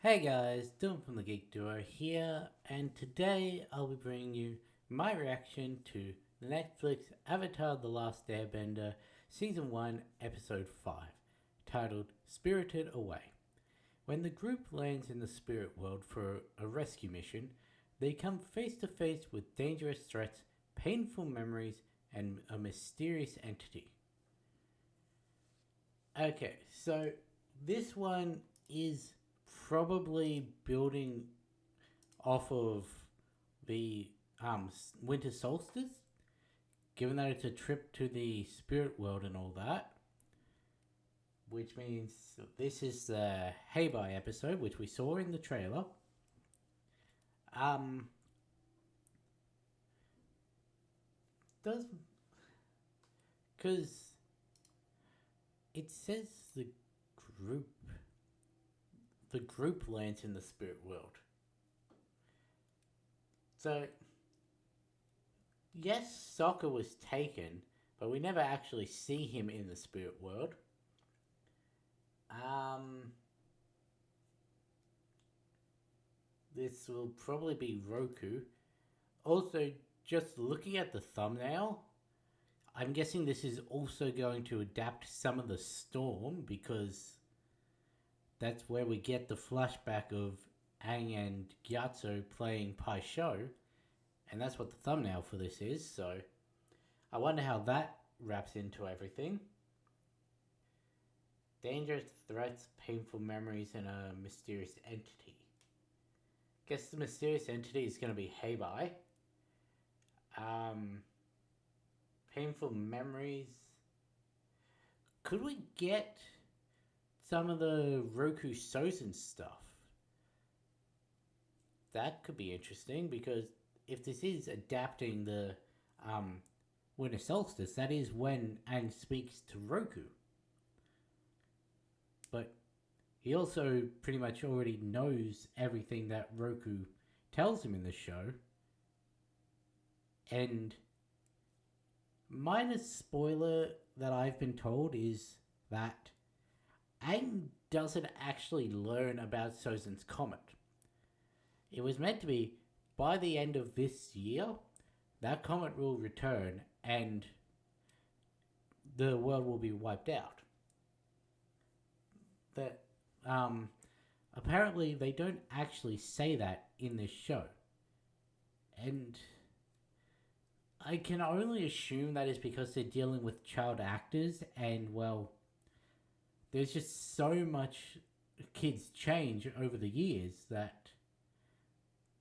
Hey guys, Dylan from the Geek Duo here, and today I'll be bringing you my reaction to Netflix Avatar The Last Airbender Season 1, Episode 5, titled Spirited Away. When the group lands in the spirit world for a rescue mission, they come face to face with dangerous threats, painful memories, and a mysterious entity. Okay, so this one is probably building off of the winter solstice, given that it's a trip to the spirit world and all that, which means this is the Heibai episode, which we saw in the trailer. Um, does because it says group the group lands in the spirit world. So yes, Sokka was taken, but we never actually see him in the spirit world. Um, this will probably be Roku. Also, just looking at the thumbnail, I'm guessing this is also going to adapt some of the storm because that's where we get the flashback of Aang and Gyatso playing Pai Sho, and that's what the thumbnail for this is. So I wonder how that wraps into everything. Dangerous threats, painful memories, and a mysterious entity. Guess the mysterious entity is going to be Heibai. Um, painful memories. Could we get some of the Roku Sozen stuff? That could be interesting because if this is adapting the um, Winter Solstice, that is when Aang speaks to Roku. But he also pretty much already knows everything that Roku tells him in the show. And minor spoiler that I've been told is that Aang doesn't actually learn about Sozin's comet. It was meant to be by the end of this year, that comet will return and the world will be wiped out. That apparently they don't actually say that in this show. And I can only assume that is because they're dealing with child actors and, well, there's just so much kids change over the years that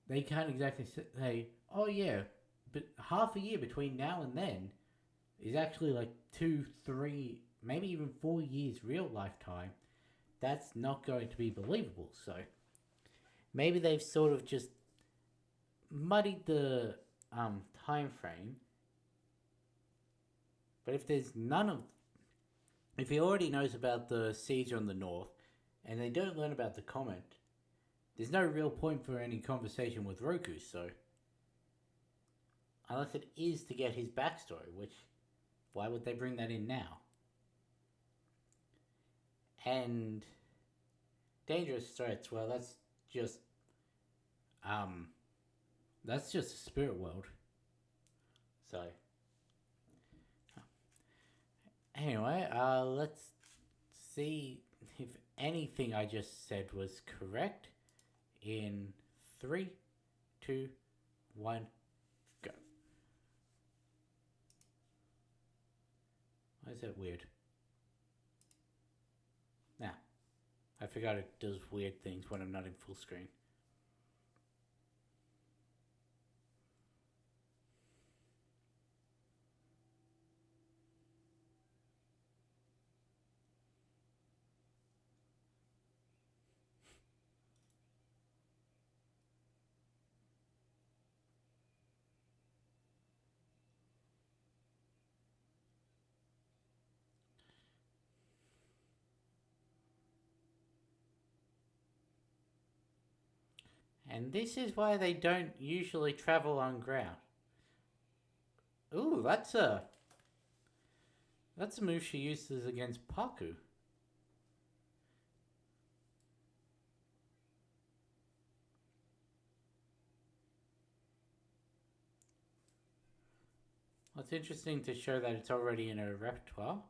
they can't exactly say, oh yeah, but half a year between now and then is actually like 2, 3, maybe even 4 years real lifetime. That's not going to be believable. So maybe they've sort of just muddied the time frame. But if he already knows about the siege on the north, and they don't learn about the comet, there's no real point for any conversation with Roku. So unless it is to get his backstory, which why would they bring that in now? And dangerous threats, well, just um that's just a spirit world. So anyway, let's see if anything I just said was correct. In three, two, one, go. Why is that weird? Nah, I forgot it does weird things when I'm not in full screen. And this is why they don't usually travel on ground. Ooh, that's a move she uses against Paku. Well, it's interesting to show that it's already in her repertoire.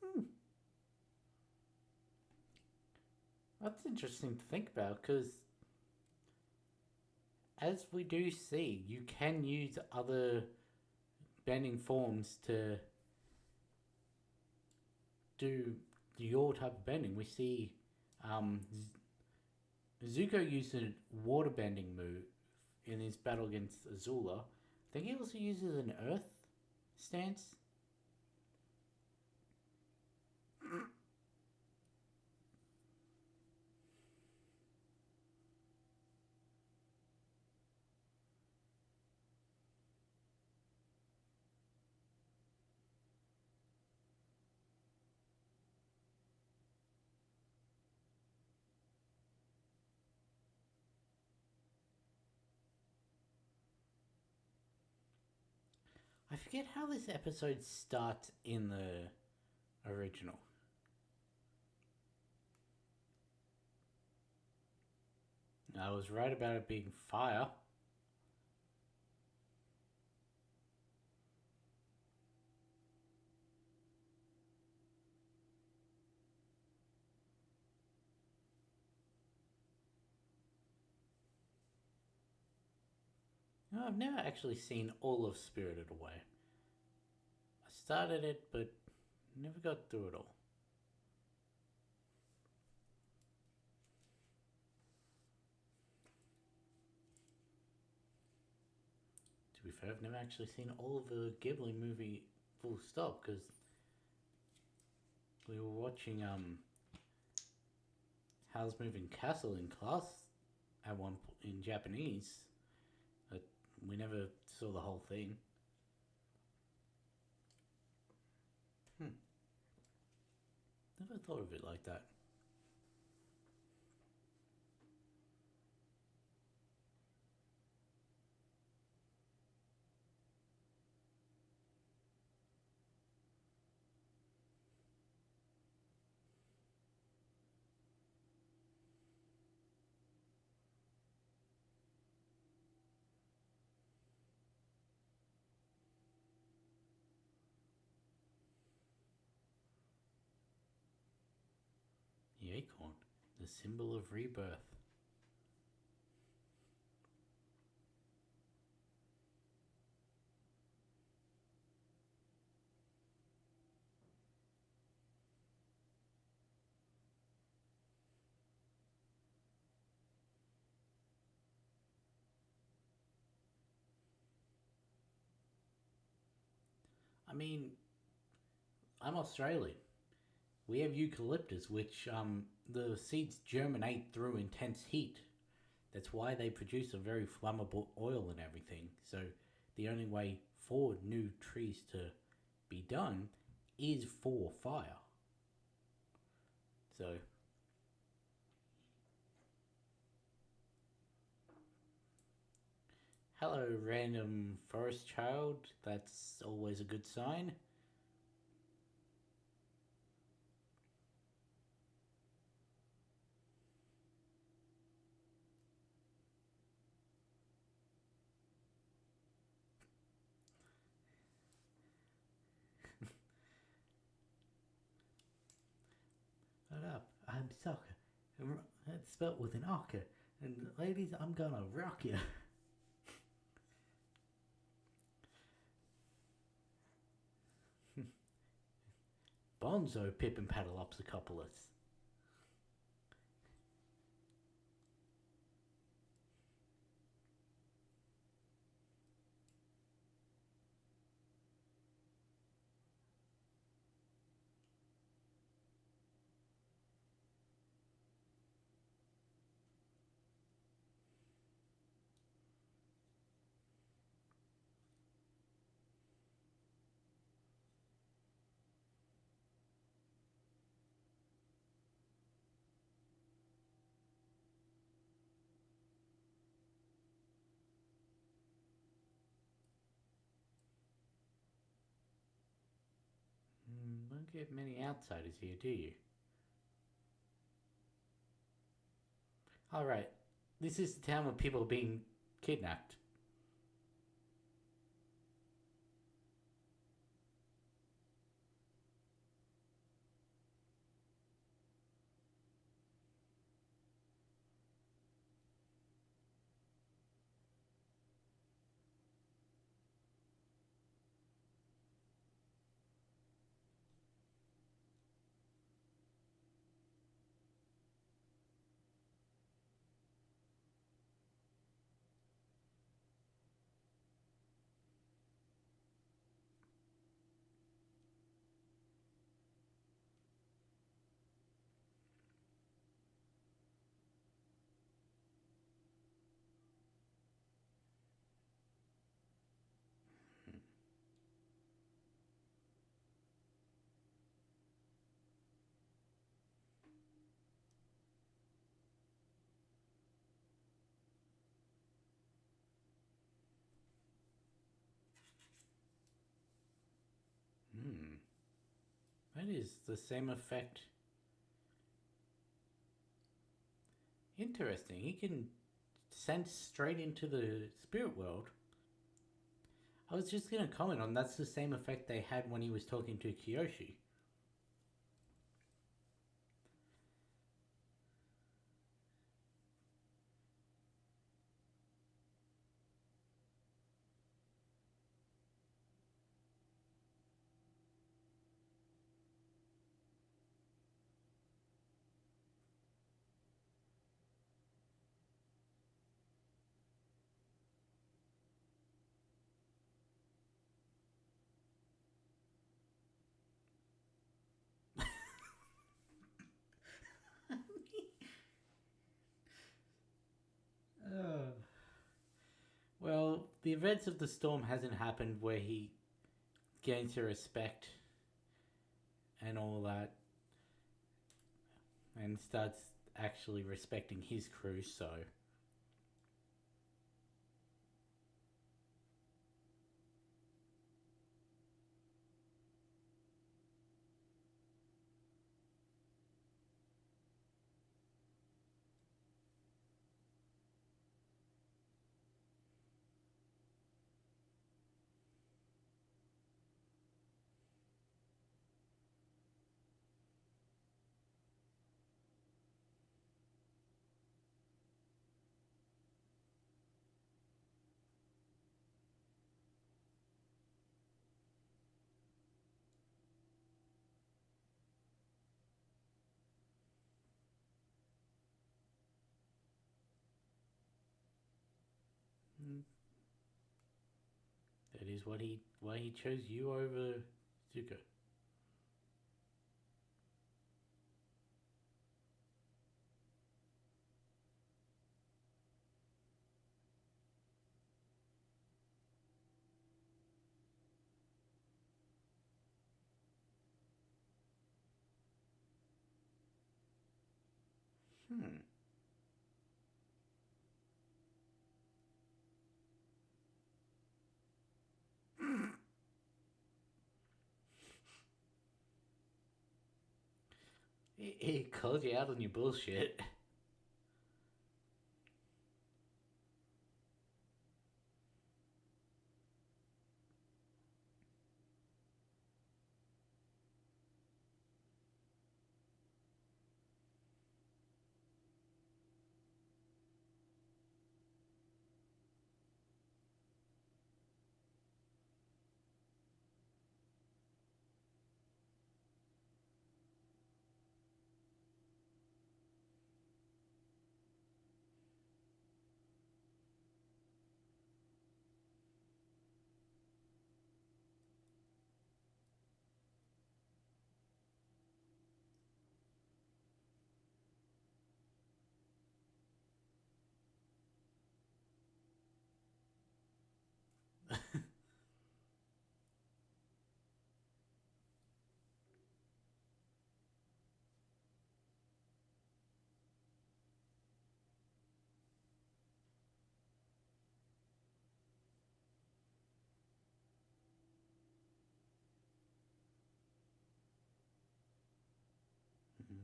Hmm. That's interesting to think about because, as we do see, you can use other bending forms to do your type of bending. We see um, Zuko used a water bending move in his battle against Azula. I think he also uses an earth stance. I forget how this episode starts in the original. I was right about it being fire. No, I've never actually seen all of Spirited Away. I started it, but never got through it all. To be fair, I've never actually seen all of a Ghibli movie full stop because we were watching Howl's Moving Castle in class at one in Japanese, but we never saw the whole thing. Hmm. Never thought of it like that. The acorn, the symbol of rebirth. I mean, I'm Australian. We have eucalyptus, which the seeds germinate through intense heat. That's why they produce a very flammable oil and everything. So the only way for new trees to be done is for fire. So, hello, random forest child. That's always a good sign. What up? I'm Soccer. That's spelt with an R. And ladies, I'm gonna rock you. Bonzo Pip and Paddleopsicopoulos. Don't get many outsiders here, do you? Alright, this is the town where people are being kidnapped. Hmm. That is the same effect. Interesting. He can send straight into the spirit world. I was just gonna comment on that's the same effect they had when he was talking to Kyoshi. Uh, well, the events of the storm hasn't happened where he gains the respect and all that and starts actually respecting his crew, so. Mm, that is why he chose you over Zuko. Hmm. He called you out on your bullshit.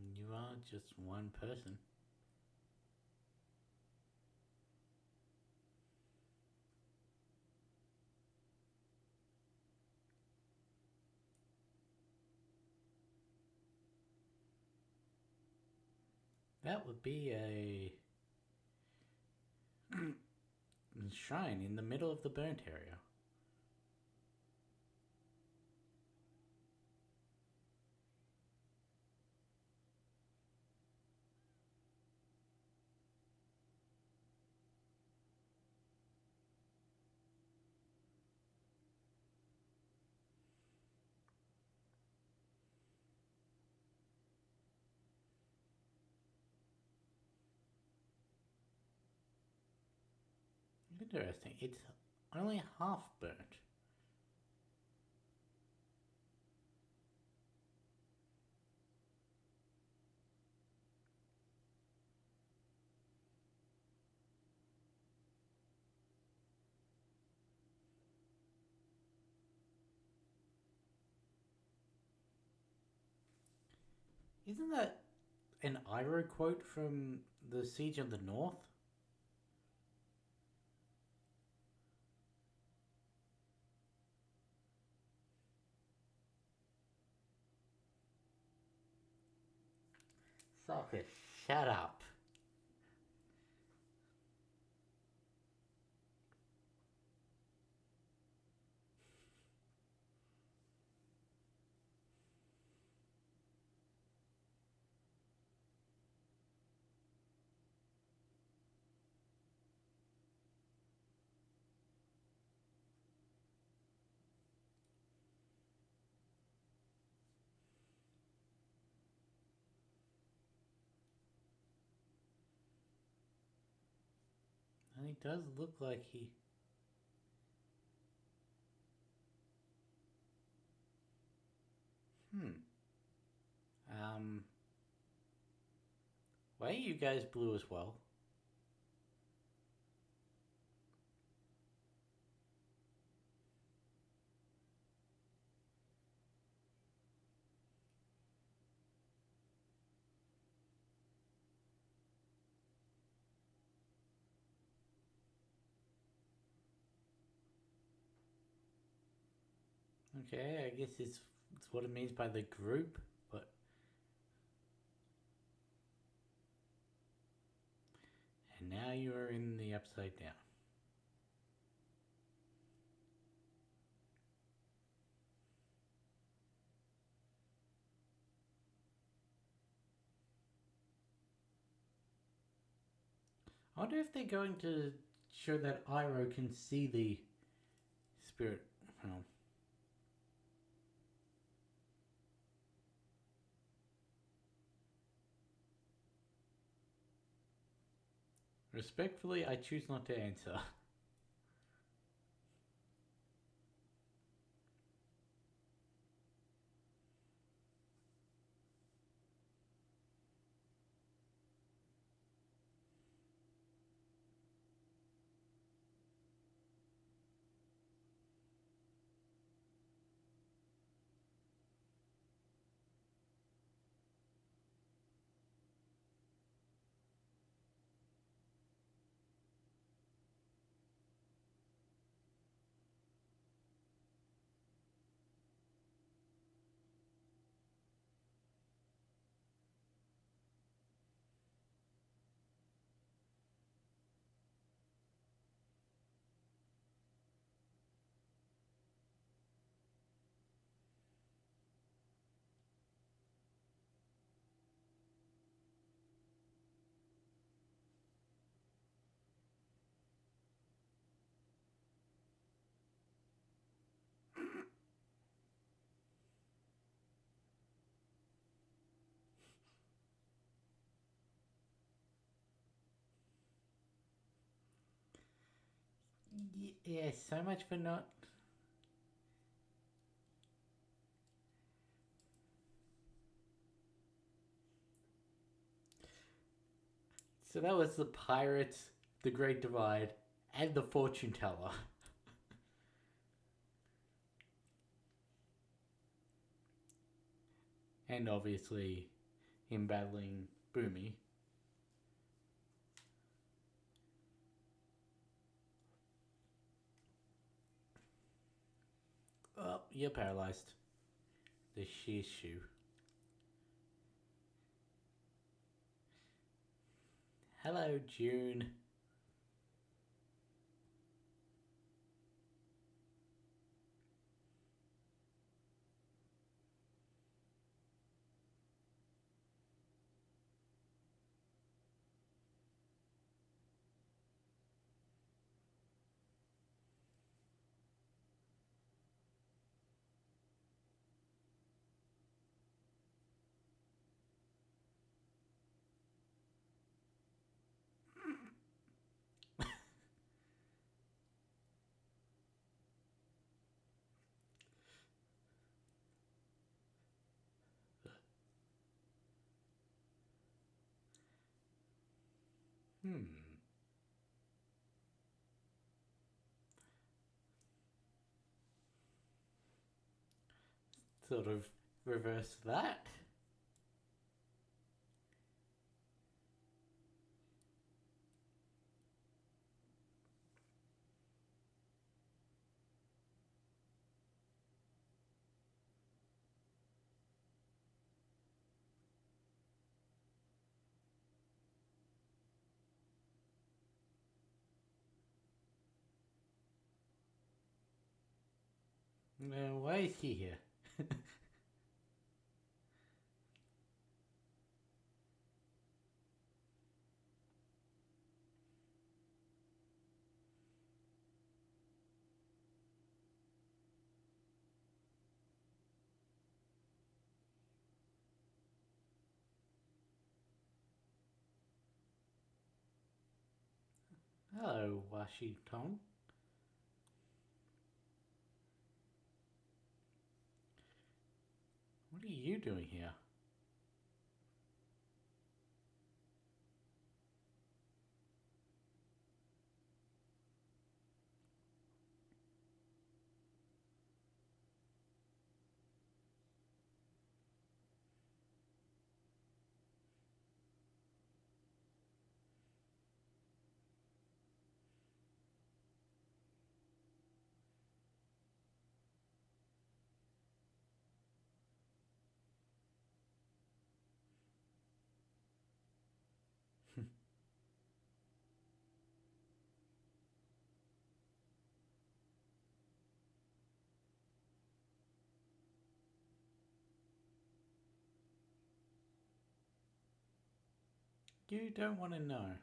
You are just one person. That would be a shrine in the middle of the burnt area. Interesting. It's only half burnt. Isn't that an Iroh quote from the Siege of the North? Socket, shut up. And he does look like he. Hmm. Um. Why are you guys blue as well? Okay, I guess it's what it means by the group, but. And now you are in the upside down. I wonder if they're going to show that Iroh can see the spirit realm. Respectfully, I choose not to answer. Yeah, so much for not. So that was the pirates, the Great Divide, and the fortune teller. And obviously him battling Boomy. Oh, you're paralyzed. The sheer shoe. Hello, June. Hmm. Sort of reverse that. Why is he here? Hello, Washington. What are you doing here? You don't want to know.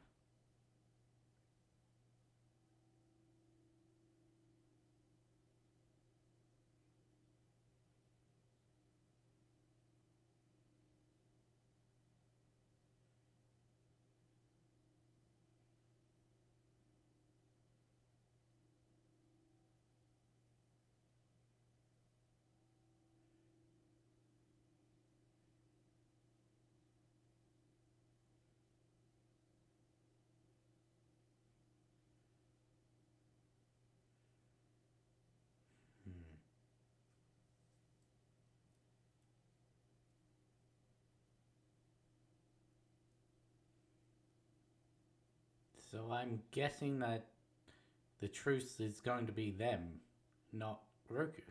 Hmm. So I'm guessing that the truce is going to be them, not Roku.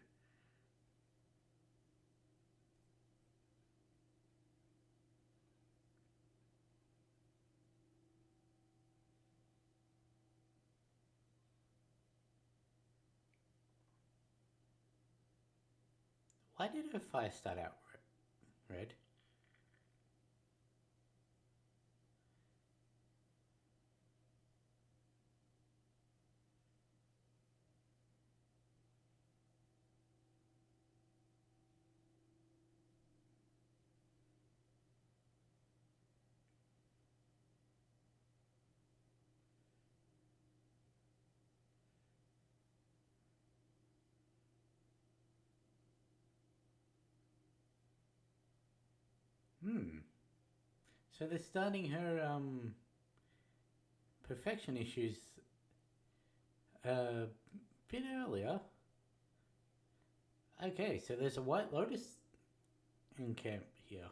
Why did her fire start out red? Hmm. So they're starting her perfection issues a bit earlier. Okay, so there's a White Lotus in camp here.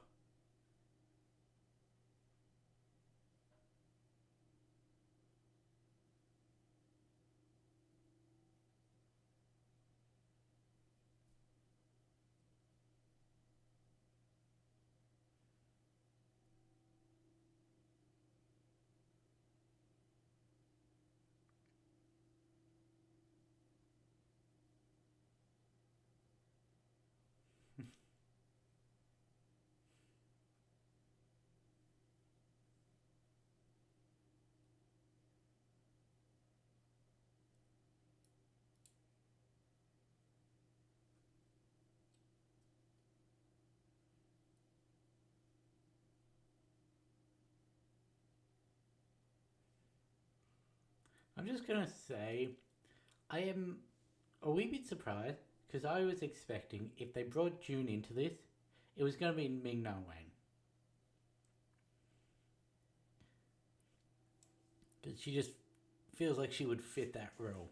I'm just gonna say I am a wee bit surprised because I was expecting if they brought June into this, it was gonna be Ming Na Wen because she just feels like she would fit that role.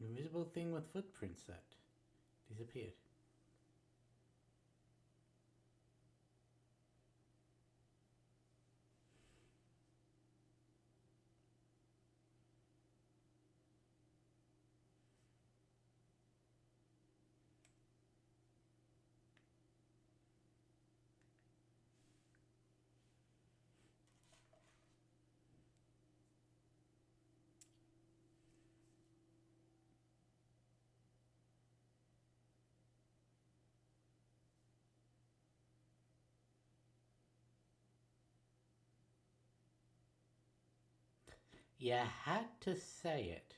Invisible thing with footprints that disappeared. You had to say it.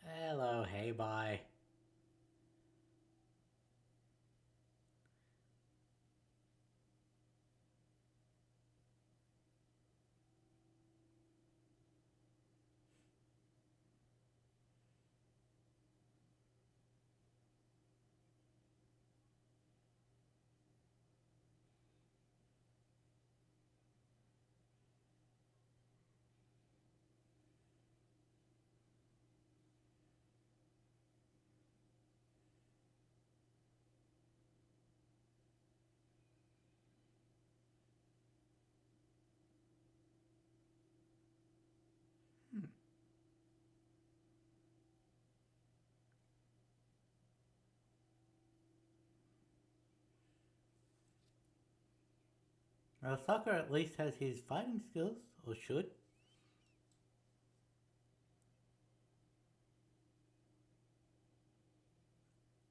Hello, hey, bye. Hmm. Well, Soccer at least has his fighting skills, or should.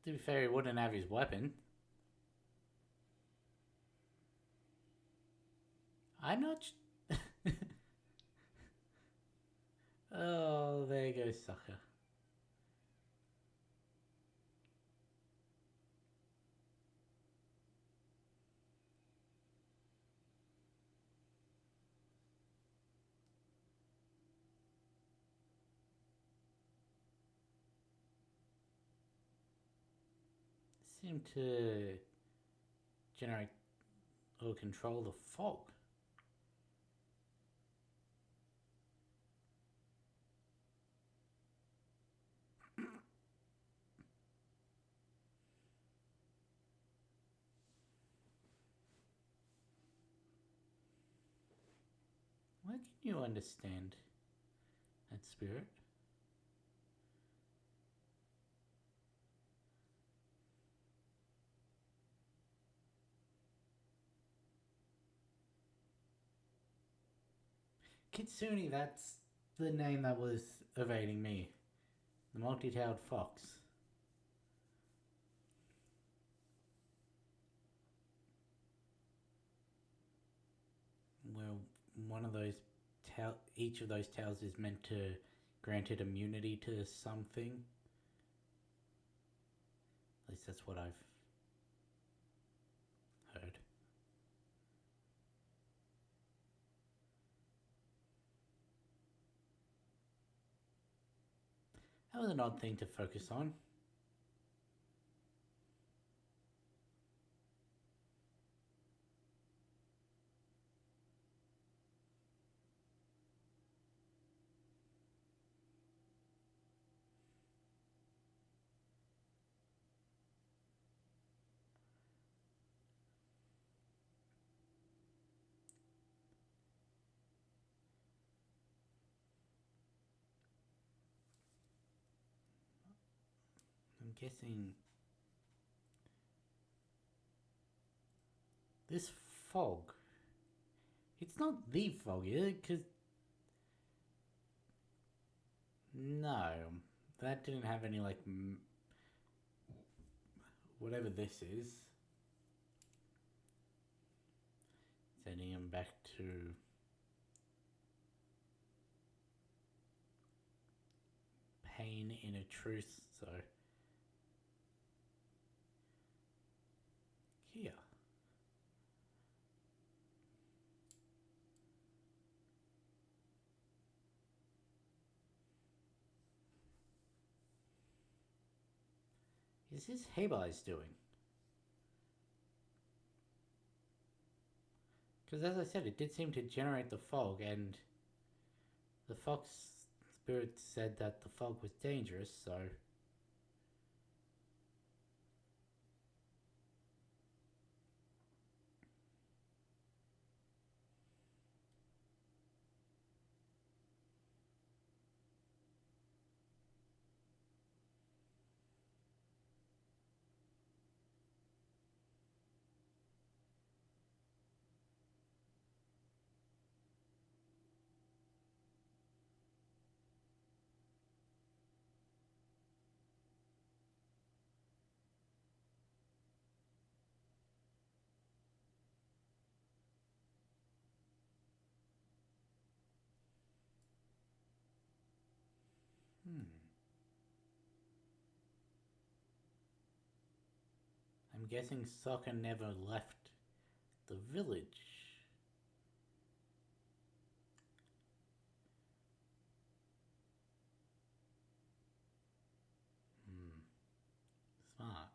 To be fair, he wouldn't have his weapon. I'm not. Oh, there goes Soccer. Seem to generate or control the fog. Why can you understand that spirit? Kitsune, that's the name that was evading me. The multi-tailed fox. Well, one of those each of those tails is meant to grant it immunity to something. At least that's what I've heard. That was an odd thing to focus on. I'm guessing this fog. It's not the fog, is it? Because no, that didn't have any like whatever this is. Sending him back to pain in a truce. So here. Is this Haybar's doing? Because as I said, it did seem to generate the fog, and the fox spirit said that the fog was dangerous, so. Hmm. I'm guessing Sokka never left the village. Hmm. Smart.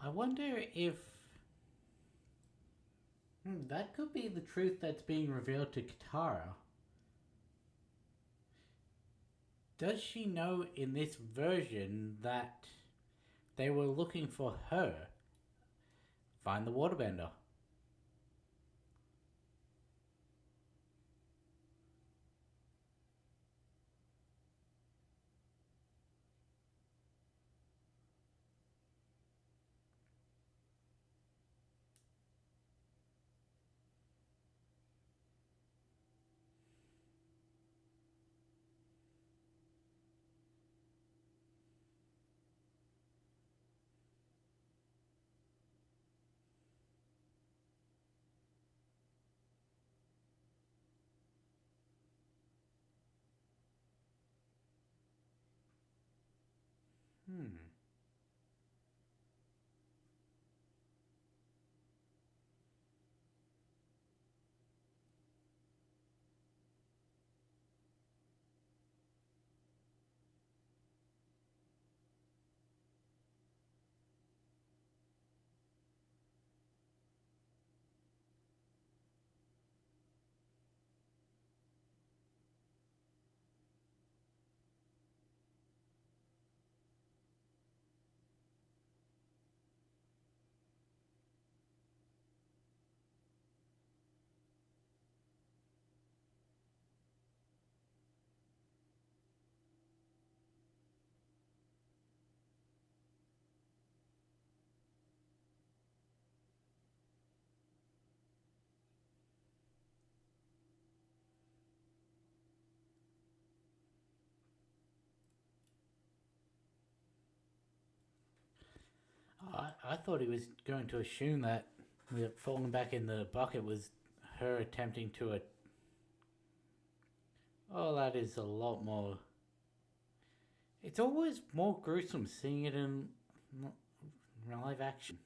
I wonder if that could be the truth that's being revealed to Katara. Does she know in this version that they were looking for her? Find the waterbender. Hmm. I thought he was going to assume that falling back in the bucket was her attempting to. Oh, that is a lot more. It's always more gruesome seeing it in live action.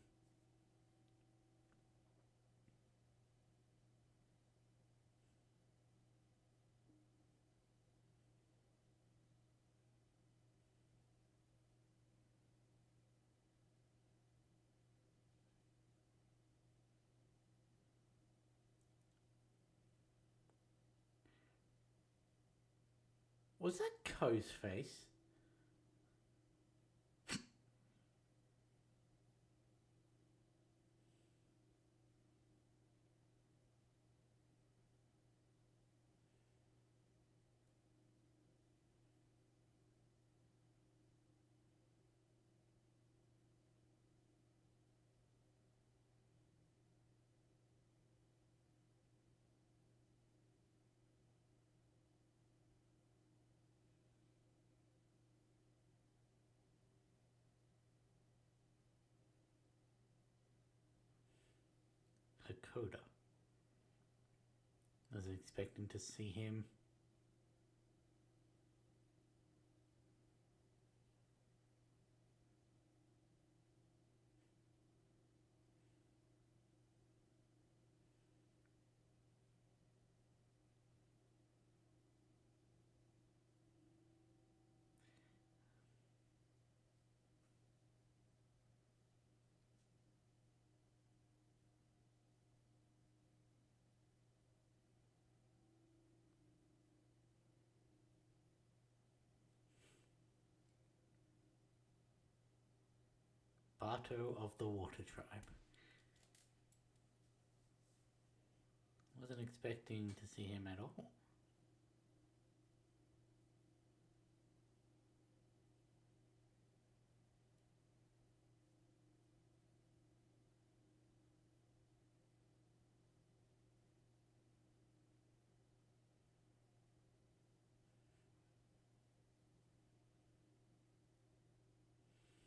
Was that Ko's face? Hakoda. I was expecting to see him. Bato of the Water Tribe. Wasn't expecting to see him at all.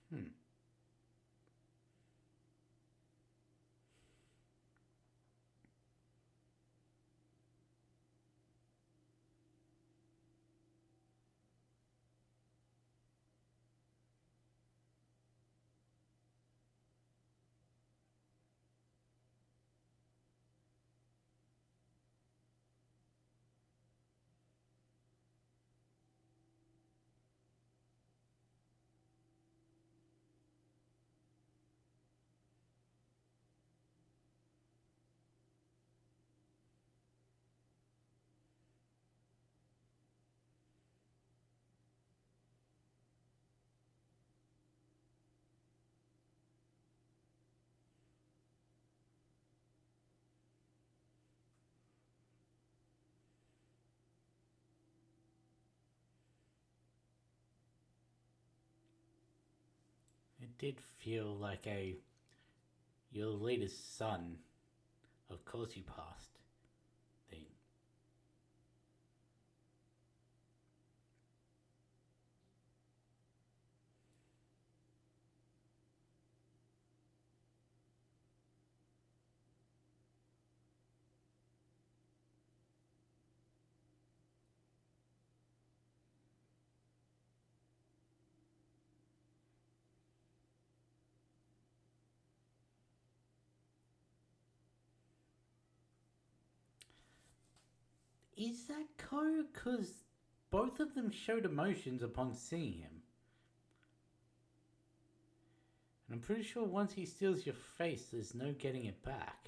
Hmm. It did feel like a your leader's son, of course you passed thing. Is that Ko? Because both of them showed emotions upon seeing him. And I'm pretty sure once he steals your face, there's no getting it back.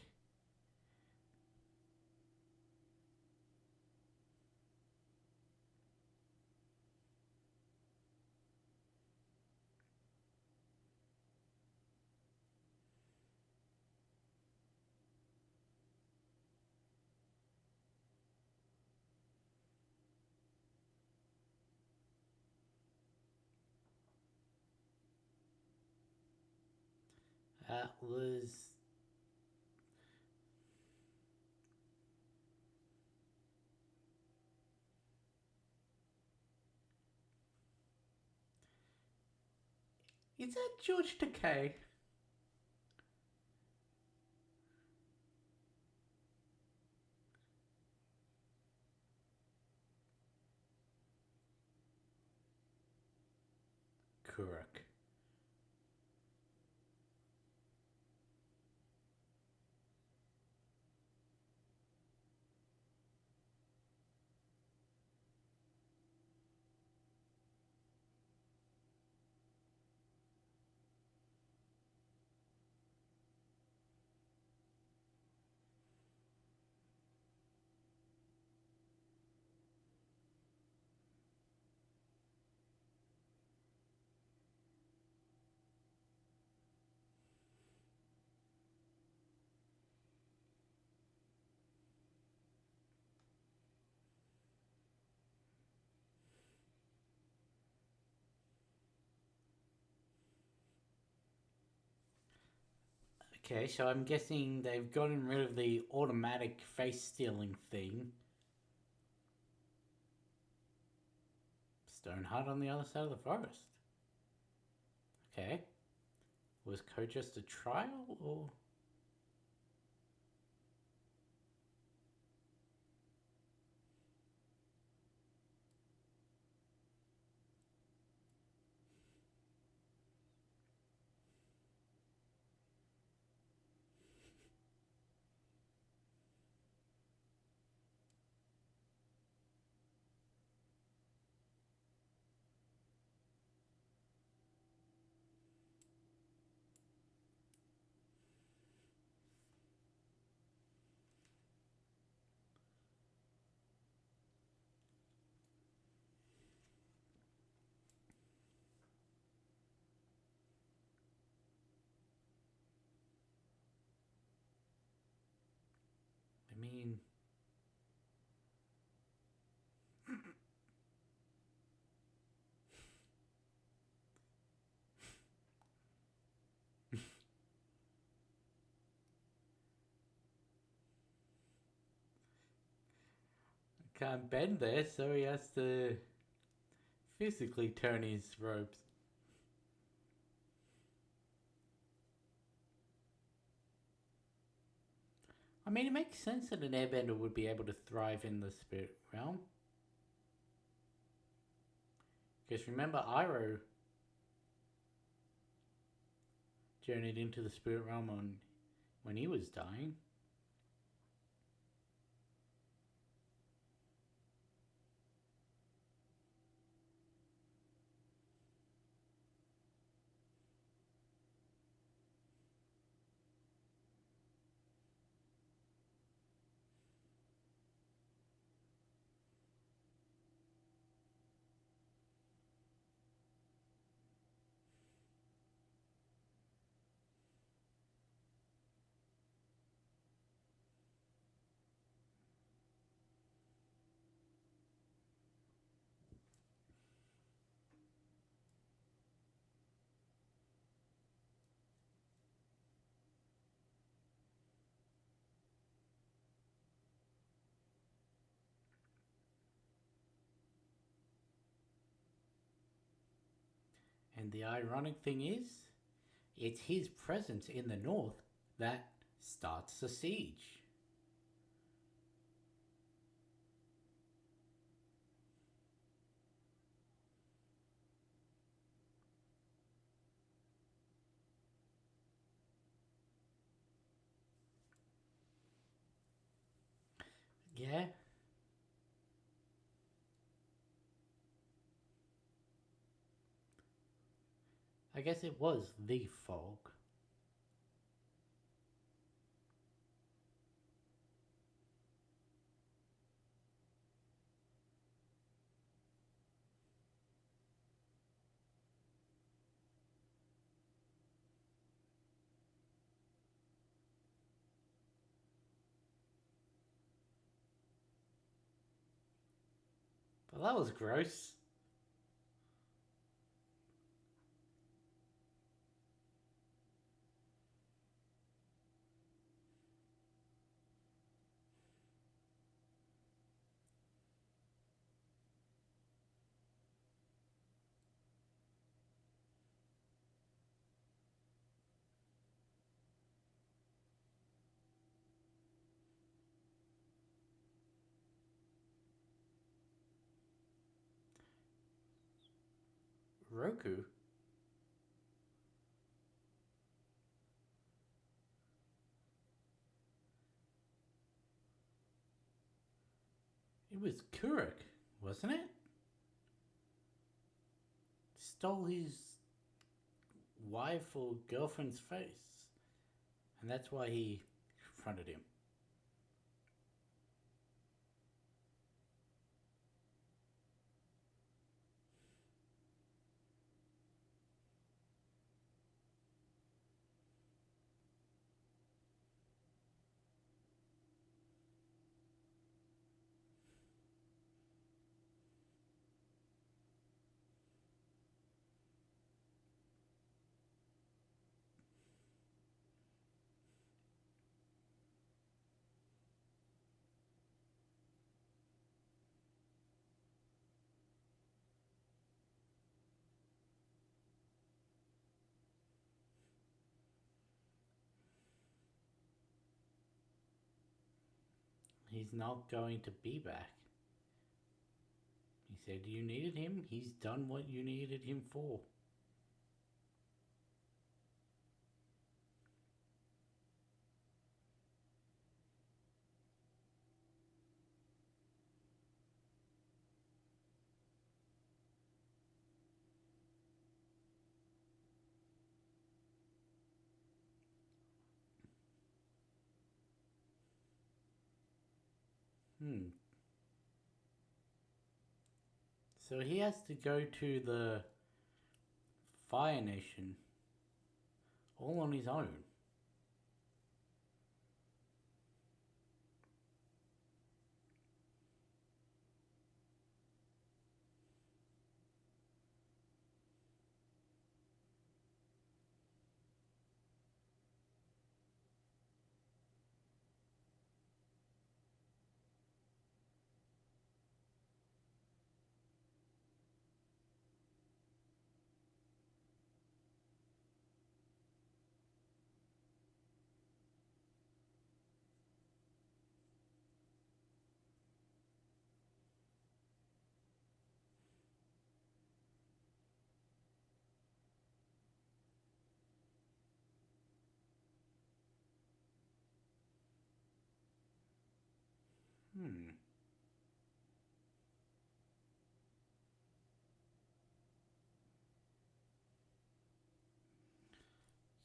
That was. Is that George Takei? Kuruk. Okay, so I'm guessing they've gotten rid of the automatic face stealing thing. Stone hut on the other side of the forest. Okay. Was Code just a trial, or...? I mean... can't bend there, so he has to physically turn his ropes. I mean, it makes sense that an airbender would be able to thrive in the spirit realm. Because remember, Iroh journeyed into the spirit realm when he was dying. And the ironic thing is, it's his presence in the north that starts the siege. Yeah, I guess it was the fog. But that was gross. Roku? It was Kuruk, wasn't it? Stole his wife or girlfriend's face. And that's why he confronted him. he's not going to be back. He said you needed him. He's done what you needed him for. Hmm. So he has to go to the Fire Nation all on his own. Hmm.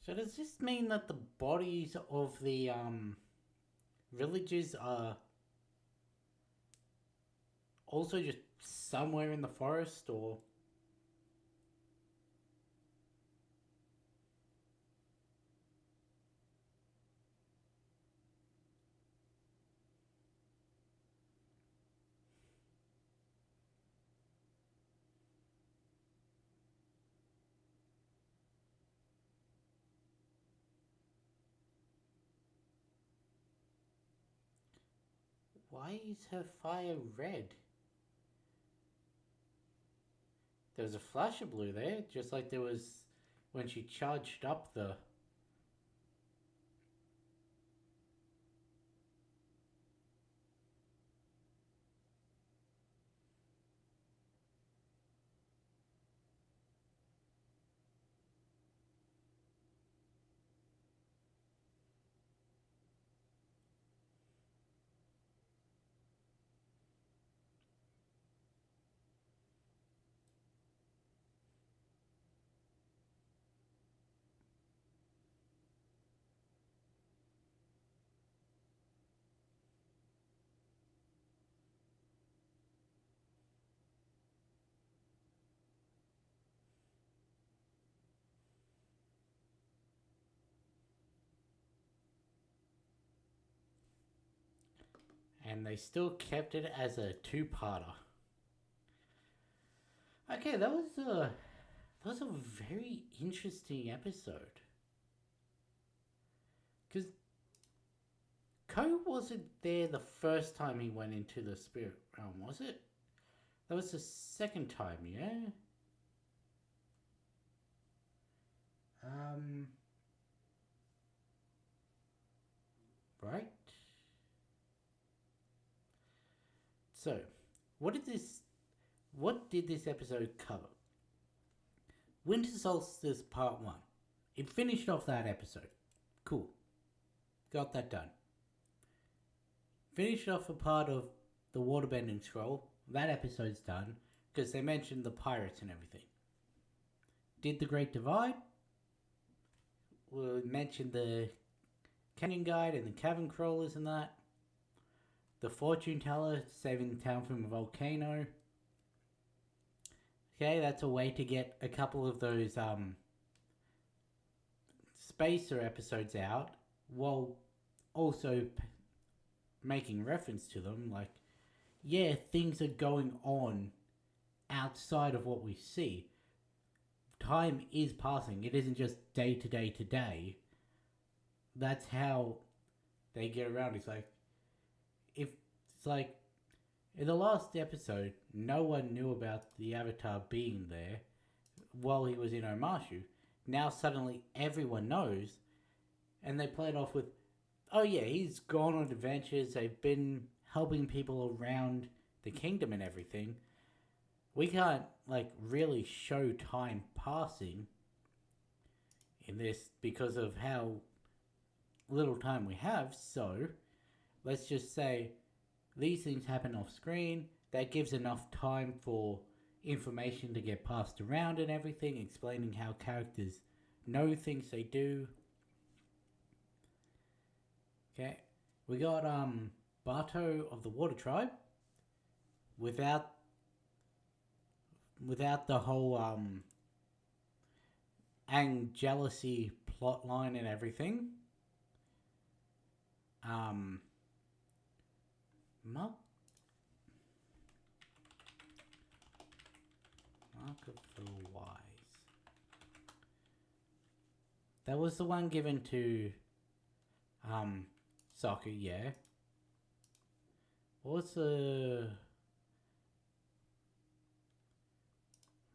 So does this mean that the bodies of the villagers are also just somewhere in the forest, or why is her fire red? There was a flash of blue there, just like there was when she charged up the. And they still kept it as a two-parter. Okay, that was a very interesting episode. Because Ko wasn't there the first time he went into the spirit realm, was it? That was the second time, yeah? Um, right? So, what did this episode cover? Winter Solstice Part 1. It finished off that episode. Cool. Got that done. Finished off a part of the waterbending scroll. That episode's done. Because they mentioned the pirates and everything. Did the Great Divide. We mentioned the canyon guide and the cavern crawlers and that. The fortune teller saving the town from a volcano. Okay, that's a way to get a couple of those spacer episodes out while also making reference to them. Like, yeah, things are going on outside of what we see. Time is passing. It isn't just day to day to day. That's how they get around. If it's like in the last episode, no one knew about the Avatar being there while he was in Omashu. Now suddenly everyone knows, and they play it off with, oh yeah, he's gone on adventures. They've been helping people around the kingdom and everything, we can't like really show time passing in this because of how little time we have. So let's just say these things happen off screen. That gives enough time for information to get passed around and everything, explaining how characters know things they do. Okay, we got Barto of the Water Tribe without the whole Aang jealousy plot line and everything. Mark of the Wise. That was the one given to Sokka, yeah. What was the...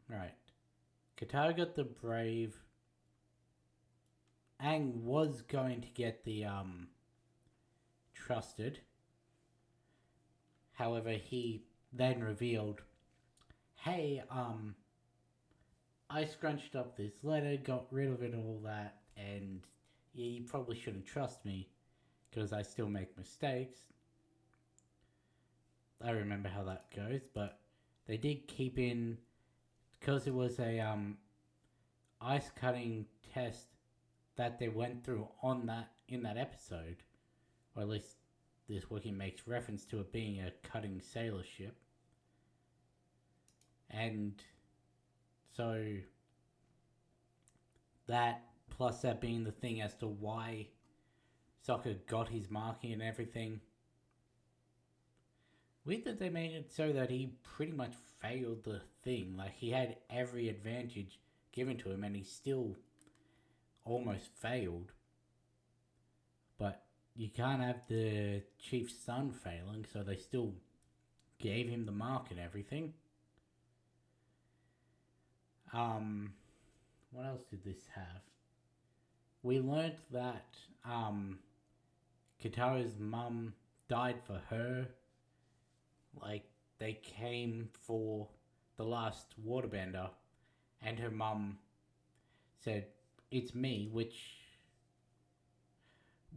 Right. Katara got the Brave. Aang was going to get the Trusted. However, he then revealed, hey, I scrunched up this letter, got rid of it and all that, and yeah, you probably shouldn't trust me because I still make mistakes. I remember how that goes, but they did keep in, because it was a ice cutting test that they went through in that episode, or at least this wiki makes reference to it being a cutting sailor ship. And so that, plus that being the thing as to why Sokka got his marking and everything. Weird that they made it so that he pretty much failed the thing. Like, he had every advantage given to him and he still almost failed. But you can't have the chief's son failing, so they still gave him the mark and everything. What else did this have? We learnt that Katara's mum died for her. Like, they came for the last waterbender, and her mum said, "It's me," which...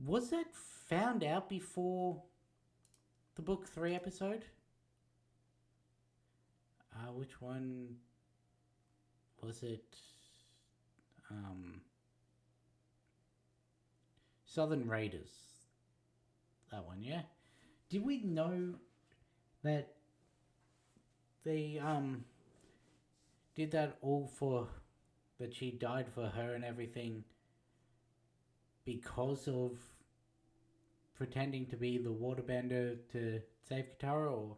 Was that found out before the book 3 episode? Which one was it? Southern Raiders. That one, yeah? Did we know that they did that all for... that she died for her and everything because of pretending to be the waterbender to save Katara, or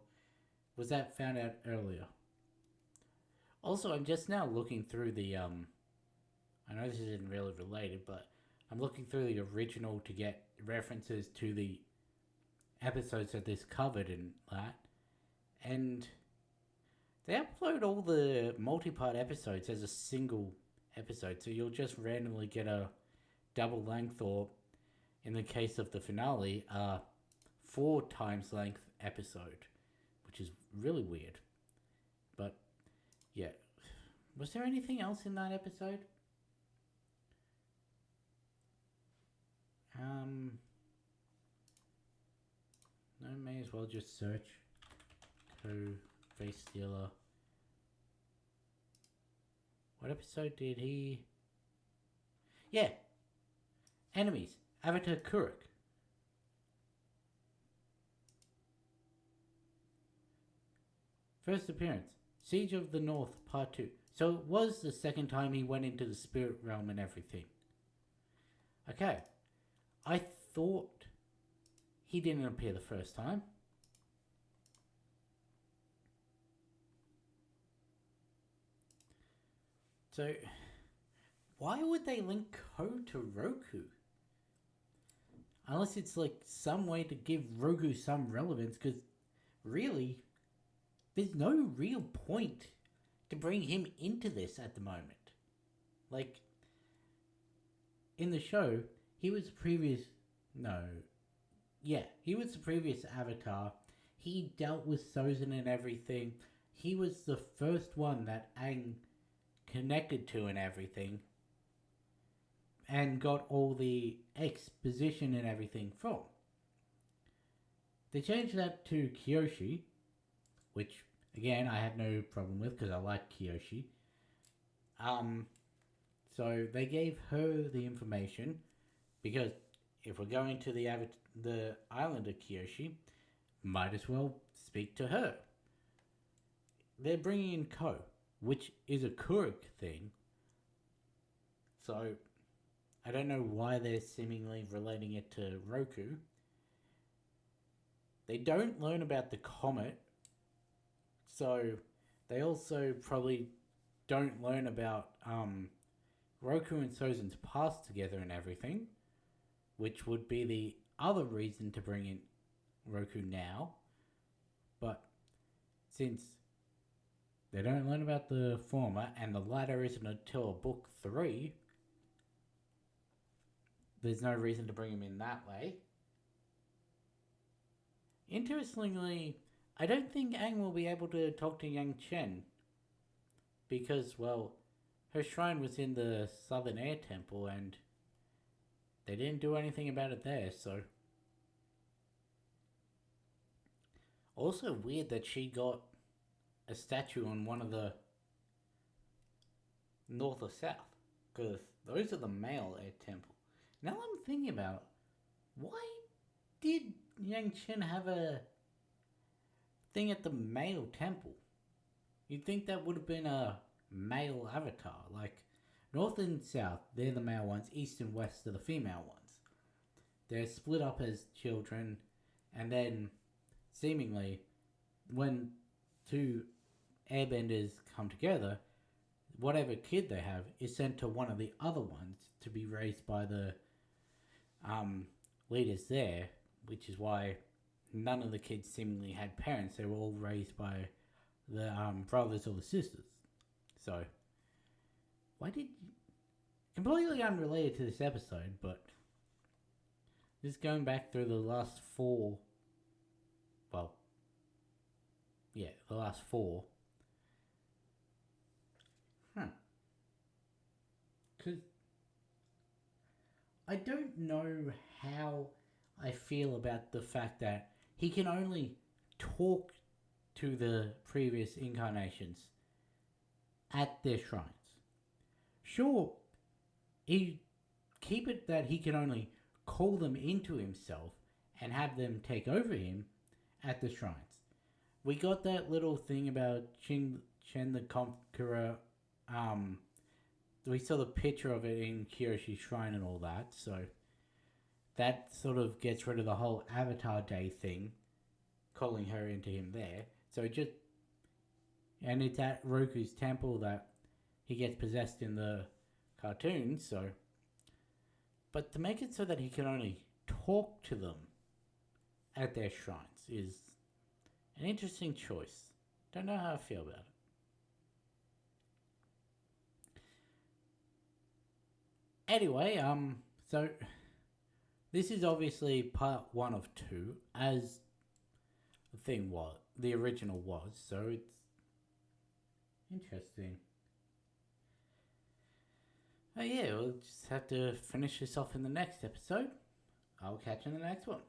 was that found out earlier? Also, I'm just now looking through the I know this isn't really related, but I'm looking through the original to get references to the episodes that this covered and that, and they upload all the multi-part episodes as a single episode, so you'll just randomly get a double length, or in the case of the finale, 4 times length episode, which is really weird. But yeah, was there anything else in that episode? No, may as well just search Face Stealer. What episode did he... Yeah, enemies, Avatar Kuruk. First appearance, Siege of the North, Part 2. So it was the second time he went into the spirit realm and everything. Okay. I thought he didn't appear the first time. So, why would they link Ko to Roku? Unless it's like some way to give Roku some relevance, because really, there's no real point to bring him into this at the moment. Like, in the show, he was the previous... No. Yeah, he was the previous Avatar, he dealt with Sozin and everything. He was the first one that Aang connected to and everything, and got all the exposition and everything from. They changed that to Kyoshi, which again I have no problem with because I like Kyoshi. So they gave her the information because if we're going to the island of Kyoshi, might as well speak to her. They're bringing in Ko, which is a Kuruk thing. So I don't know why they're seemingly relating it to Roku. They don't learn about the comet, so they also probably don't learn about Roku and Sozin's past together and everything, which would be the other reason to bring in Roku now. But since they don't learn about the former and the latter isn't until book 3, there's no reason to bring him in that way. Interestingly, I don't think Aang will be able to talk to Yang Chen because, well, her shrine was in the Southern Air Temple and they didn't do anything about it there, so. Also weird that she got a statue on one of the north or south, because those are the male Air Temple. Now I'm thinking about, why did Yang Chen have a thing at the male temple? You'd think that would have been a male avatar. Like, north and south, they're the male ones. East and west are the female ones. They're split up as children, and then, seemingly, when two airbenders come together, whatever kid they have is sent to one of the other ones to be raised by the leaders there, which is why none of the kids seemingly had parents. They were all raised by the brothers or the sisters. So, why did... Completely unrelated to this episode, but just going back through the last 4... Well, yeah, the last 4. Because I don't know how I feel about the fact that he can only talk to the previous incarnations at their shrines. Sure, he keep it that he can only call them into himself and have them take over him at the shrines. We got that little thing about Chen the Conqueror. We saw the picture of it in Kyoshi's shrine and all that, so that sort of gets rid of the whole Avatar Day thing, calling her into him there. So just... And it's at Roku's temple that he gets possessed in the cartoon, so... But to make it so that he can only talk to them at their shrines is an interesting choice. Don't know how I feel about it. Anyway, so this is obviously part 1 of 2, as the original was, so it's interesting. Oh yeah, we'll just have to finish this off in the next episode. I'll catch you in the next one.